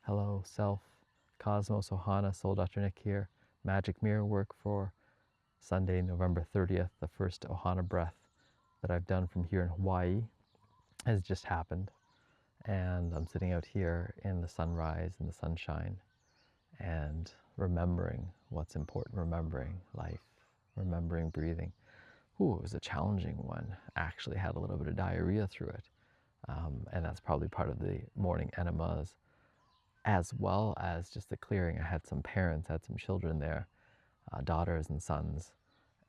Hello, Self, Cosmos, Ohana, Soul Dr. Nick here. Magic mirror work for Sunday, November 30th. The first Ohana breath that I've done from here in Hawaii has just happened. And I'm sitting out here in the sunrise and the sunshine and remembering what's important, remembering life, remembering breathing. Ooh, it was a challenging one. Actually had a little bit of diarrhea through it. And that's probably part of the morning enemas, as well as just the clearing. I had some parents, had some children there, daughters and sons,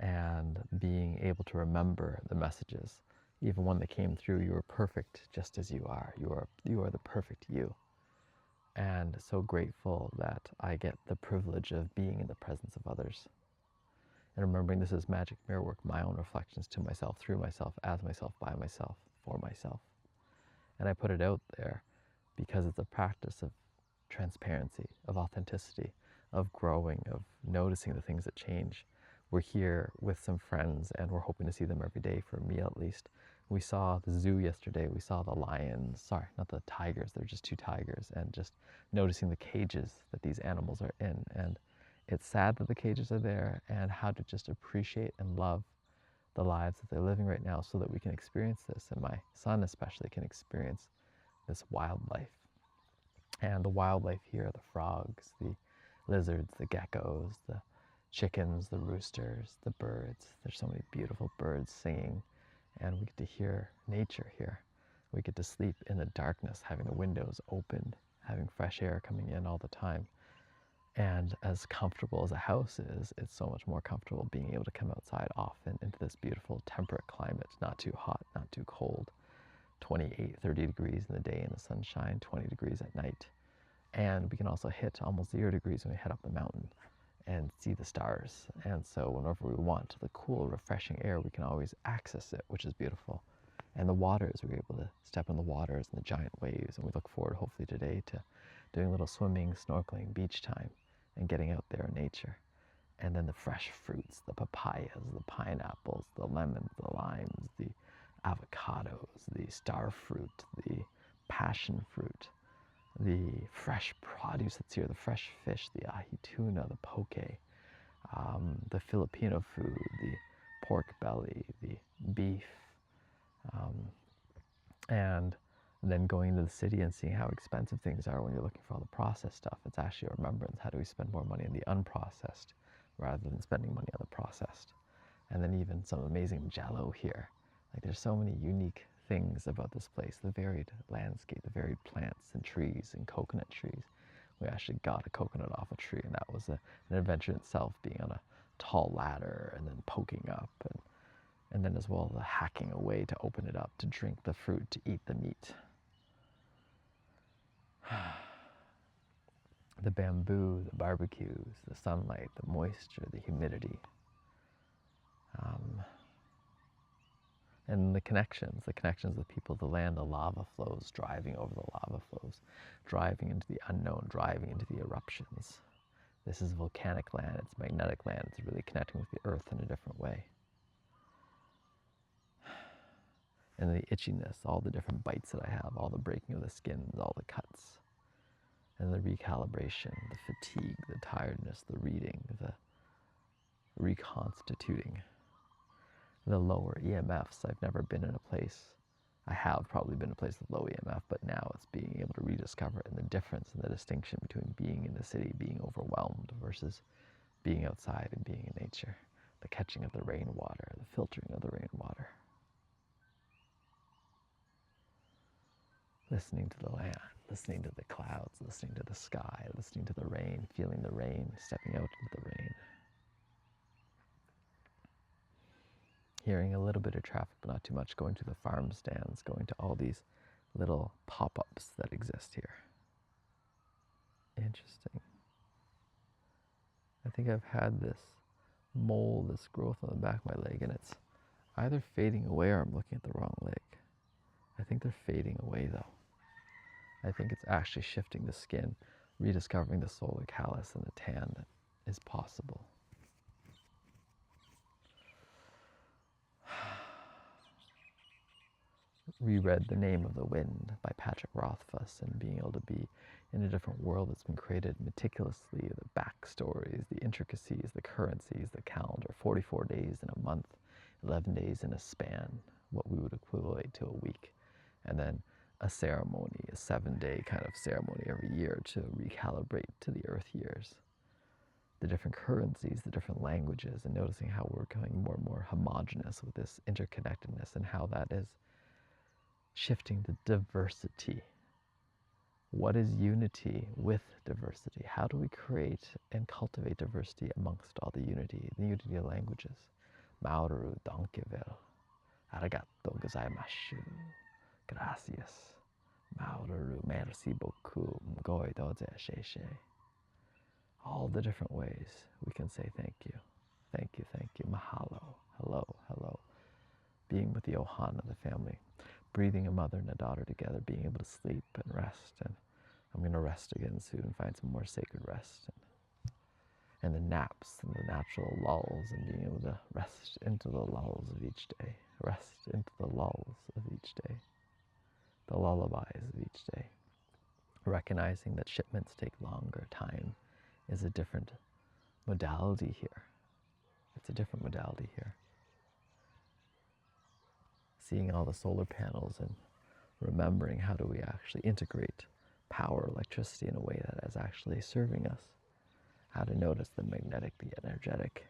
and being able to remember the messages, even when they came through. You are perfect just as you are. You are the perfect you. And so grateful that I get the privilege of being in the presence of others. And remembering this is magic mirror work, my own reflections to myself, through myself, as myself, by myself, for myself. And I put it out there because it's a practice of transparency, of authenticity, of growing, of noticing the things that change. We're here with some friends and we're hoping to see them every day, for me at least. We saw the zoo yesterday, we saw the lions, sorry, not the tigers, they're just two tigers, and just noticing the cages that these animals are in. And it's sad that the cages are there, and how to just appreciate and love the lives that they're living right now so that we can experience this, and my son especially can experience this wildlife. And the wildlife here, the frogs, the lizards, the geckos, the chickens, the roosters, the birds. There's so many beautiful birds singing, and we get to hear nature here. We get to sleep in the darkness, having the windows opened, having fresh air coming in all the time. And as comfortable as a house is, it's so much more comfortable being able to come outside often into this beautiful temperate climate, not too hot, not too cold. 28, 30 degrees in the day in the sunshine, 20 degrees at night. And we can also hit almost 0 degrees when we head up the mountain and see the stars. And so whenever we want the cool, refreshing air, we can always access it, which is beautiful. And the waters, we're able to step in the waters and the giant waves. And we look forward, hopefully today, to doing a little swimming, snorkeling, beach time, and getting out there in nature. And then the fresh fruits, the papayas, the pineapples, the lemons, the limes, the avocados, the star fruit, the passion fruit, the fresh produce that's here, the fresh fish, the ahi tuna, the poke, the Filipino food, the pork belly, the beef, and then going into the city and seeing how expensive things are when you're looking for all the processed stuff. It's actually a remembrance. How do we spend more money on the unprocessed rather than spending money on the processed? And then even some amazing jello here. Like, there's so many unique things about this place, the varied landscape, the varied plants and trees and coconut trees. We actually got a coconut off a tree, and that was an adventure in itself, being on a tall ladder and then poking up, and then as well the hacking away to open it up, to drink the fruit, to eat the meat. The bamboo, the barbecues, the sunlight, the moisture, the humidity. And the connections with people, the land, the lava flows, driving over the lava flows, driving into the unknown, driving into the eruptions. This is volcanic land, it's magnetic land, it's really connecting with the earth in a different way. And the itchiness, all the different bites that I have, all the breaking of the skins, all the cuts, and the recalibration, the fatigue, the tiredness, the reading, the reconstituting, the lower EMFs. I've never been in a place, I have probably been in a place with low EMF, but now it's being able to rediscover it, and the difference and the distinction between being in the city, being overwhelmed, versus being outside and being in nature. The catching of the rainwater, the filtering of the rainwater. Listening to the land, listening to the clouds, listening to the sky, listening to the rain, feeling the rain, stepping out into the rain. Hearing a little bit of traffic, but not too much, going to the farm stands, going to all these little pop-ups that exist here. Interesting. I think I've had this mole, this growth on the back of my leg, and it's either fading away or I'm looking at the wrong leg. I think they're fading away though. I think it's actually shifting the skin, rediscovering the solar callus and the tan that is possible. reread The Name of the Wind by Patrick Rothfuss and being able to be in a different world that's been created meticulously, the backstories, the intricacies, the currencies, the calendar, 44 days in a month, 11 days in a span, what we would equivalent to a week, and then a ceremony, a 7-day kind of ceremony every year to recalibrate to the earth years. The different currencies, the different languages, and noticing how we're becoming more and more homogenous with this interconnectedness and how that is shifting the diversity. What is unity with diversity? How do we create and cultivate diversity amongst all the unity of languages? Maoru donkevel, arigato gozaimasu, gracias, Maoru merci beaucoup, mgoi doze sheshe. All the different ways we can say thank you, thank you, thank you, mahalo, hello, hello. Being with the ohana, the family, breathing a mother and a daughter together, being able to sleep and rest. And I'm going to rest again soon, find some more sacred rest. And the naps and the natural lulls, and being able to rest into the lulls of each day, rest into the lulls of each day, the lullabies of each day. Recognizing that shipments take longer, time is a different modality here. It's a different modality here. Seeing all the solar panels and remembering how do we actually integrate power, electricity in a way that is actually serving us. How to notice the magnetic, the energetic,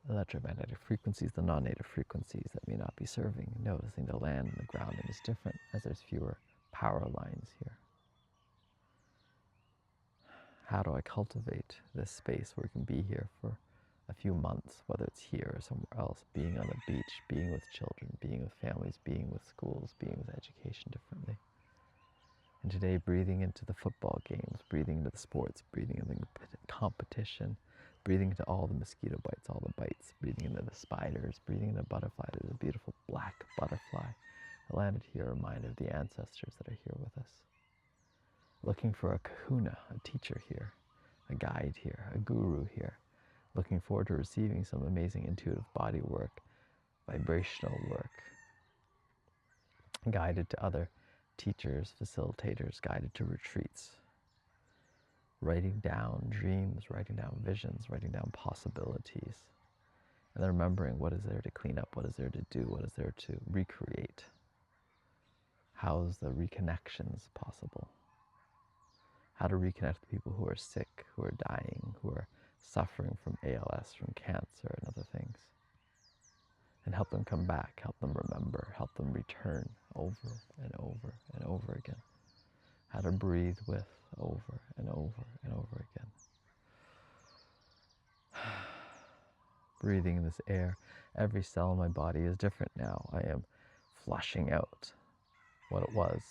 electromagnetic frequencies, the non-native frequencies that may not be serving. Noticing the land and the grounding is different as there's fewer power lines here. How do I cultivate this space where we can be here for a few months, whether it's here or somewhere else, being on the beach, being with children, being with families, being with schools, being with education differently. And today, breathing into the football games, breathing into the sports, breathing into the competition, breathing into all the mosquito bites, all the bites, breathing into the spiders, breathing into a butterfly. There's a beautiful black butterfly that landed here, a reminder of the ancestors that are here with us. Looking for a kahuna, a teacher here, a guide here, a guru here. Looking forward to receiving some amazing intuitive body work, vibrational work, guided to other teachers, facilitators, guided to retreats. Writing down dreams, writing down visions, writing down possibilities. And then remembering what is there to clean up, what is there to do, what is there to recreate. How is the reconnections possible? How to reconnect with people who are sick, who are dying, who are suffering from ALS, from cancer and other things. And help them come back, help them remember, help them return over and over and over again. How to breathe with over and over and over again. Breathing in this air. Every cell in my body is different now. I am flushing out what it was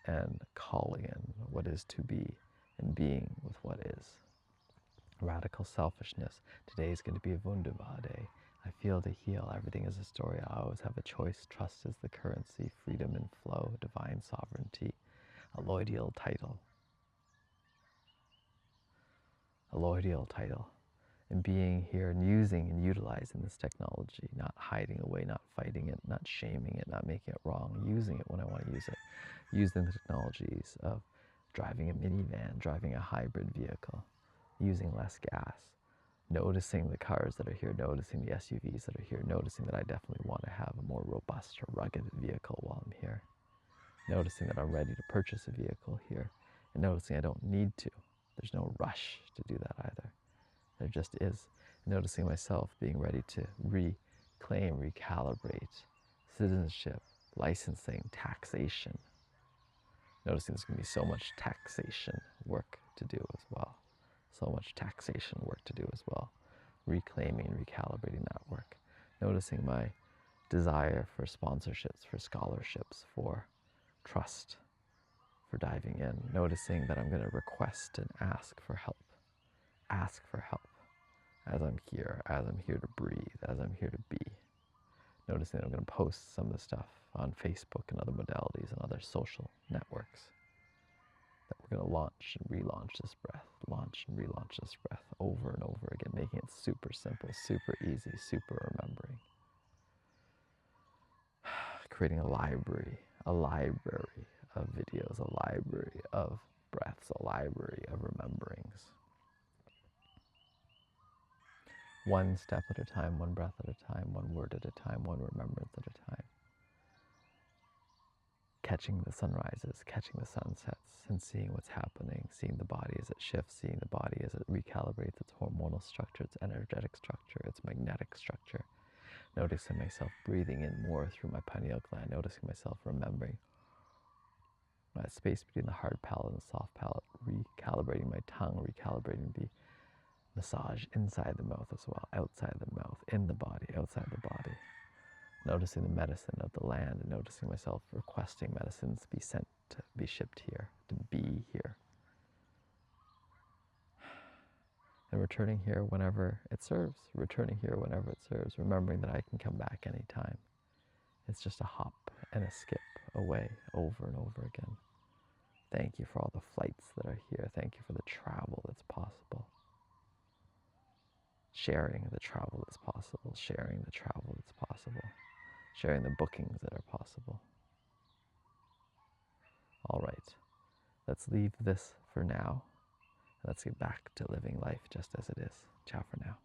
and calling in what is to be and being with what is. Radical selfishness. Today is going to be a wunderbar day. I feel to heal. Everything is a story. I always have a choice. Trust is the currency. Freedom and flow. Divine sovereignty. A Lloydial title. A Lloydial title. And being here and using and utilizing this technology. Not hiding away, not fighting it, not shaming it, not making it wrong. Using it when I want to use it. Using the technologies of driving a minivan, driving a hybrid vehicle. Using less gas. Noticing the cars that are here, noticing the SUVs that are here, noticing that I definitely want to have a more robust or rugged vehicle while I'm here. Noticing that I'm ready to purchase a vehicle here, and noticing I don't need to. There's no rush to do that either. There just is. Noticing myself being ready to reclaim, recalibrate citizenship, licensing, taxation. Noticing there's going to be so much taxation work to do as well. So much taxation work to do as well. Reclaiming and recalibrating that work. Noticing my desire for sponsorships, for scholarships, for trust, for diving in. Noticing that I'm going to request and ask for help. Ask for help as I'm here to breathe, as I'm here to be. Noticing that I'm going to post some of the stuff on Facebook and other modalities and other social networks. That we're going to launch and relaunch this breath, launch and relaunch this breath over and over again, making it super simple, super easy, super remembering. creating a library of videos, a library of breaths, a library of rememberings. One step at a time, one breath at a time, one word at a time, one remembrance at a time. Catching the sunrises, catching the sunsets, and seeing what's happening, seeing the body as it shifts, seeing the body as it recalibrates its hormonal structure, its energetic structure, its magnetic structure. Noticing myself breathing in more through my pineal gland, noticing myself remembering that space between the hard palate and the soft palate, recalibrating my tongue, recalibrating the massage inside the mouth as well, outside the mouth, in the body, outside the body. Noticing the medicine of the land and noticing myself requesting medicines to be sent, to be shipped here, to be here. And returning here whenever it serves, returning here whenever it serves, remembering that I can come back anytime. It's just a hop and a skip away, over and over again. Thank you for all the flights that are here. Thank you for the travel that's possible. Sharing the travel that's possible, sharing the travel that's possible, sharing the bookings that are possible. All right, let's leave this for now. Let's get back to living life just as it is. Ciao for now.